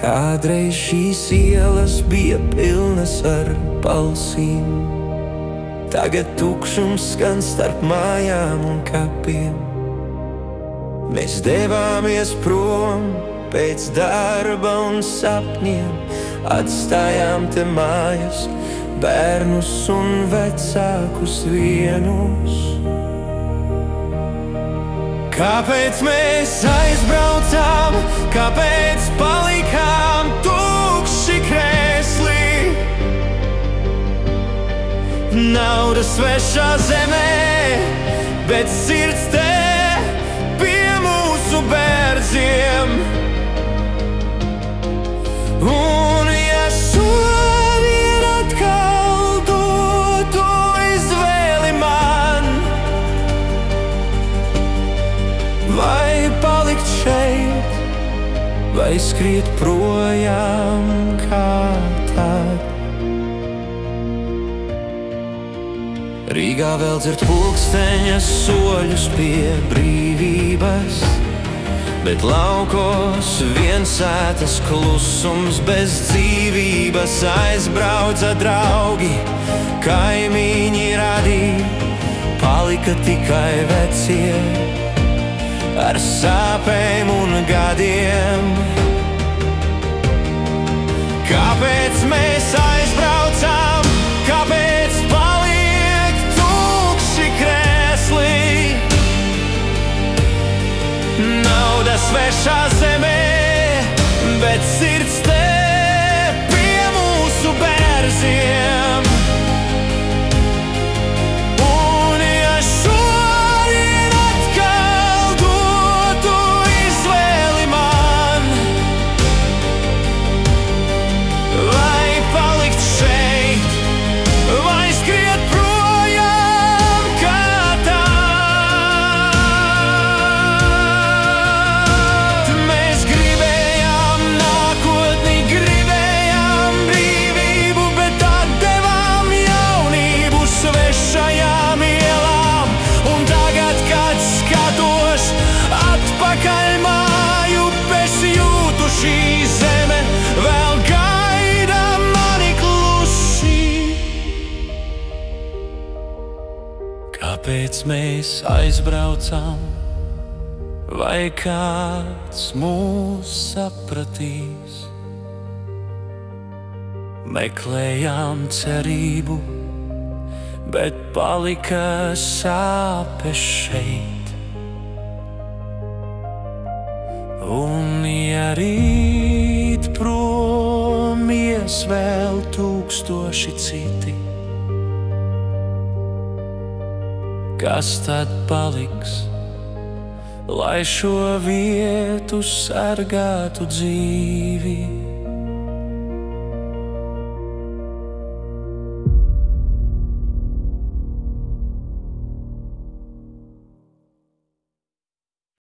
Kādreiz šīs ielas bija pilnas ar balsīm, tagad tukšums skan starp mājām un kapiem. Mēs devāmies prom pēc darba un sapņiem, atstājām te mājas, bērnus un vecākus vienus. Kāpēc mēs aizbraucām, kāpēc palikām tukši krēslī? Nauda svešā zemē, bet sirds te pie mūsu bērziem. Un ja šodien atkal dotu izvēli man, vai palikt šeit, vai skriet projām kā tad. Rīgā vēl dzird pulksteņa soļus pie brīvības, bet laukos viensētas klusums bez dzīvības. Aizbrauca draugi, kaimiņi radī, palika tikai vecie ar sāpēm un gadiem. Kāpēc mēs aizbraucām, kāpēc paliek tukši krēslī? Nauda svešā zemē, bet sirds te pie mūsu bērziem. Un ja šodien atkal dotu izvēli man, vai palikt šeit, vai skriet projām kā tad. Mēs gribējām nākotni, gribējām brīvību, bet atdevām jaunību svešajām ielām. Un tagad, kad skatos atpakaļ mājupes, jūtu šī zeme vēl gaida mani klusi. Kāpēc mēs aizbraucām, vai kāds mūs sapratīs? Meklējām cerību, bet palika sāpes šeit. Un ja rīt prom ies vēl tūkstoši citi, kas tad paliks, lai šo vietu sargātu dzīvi?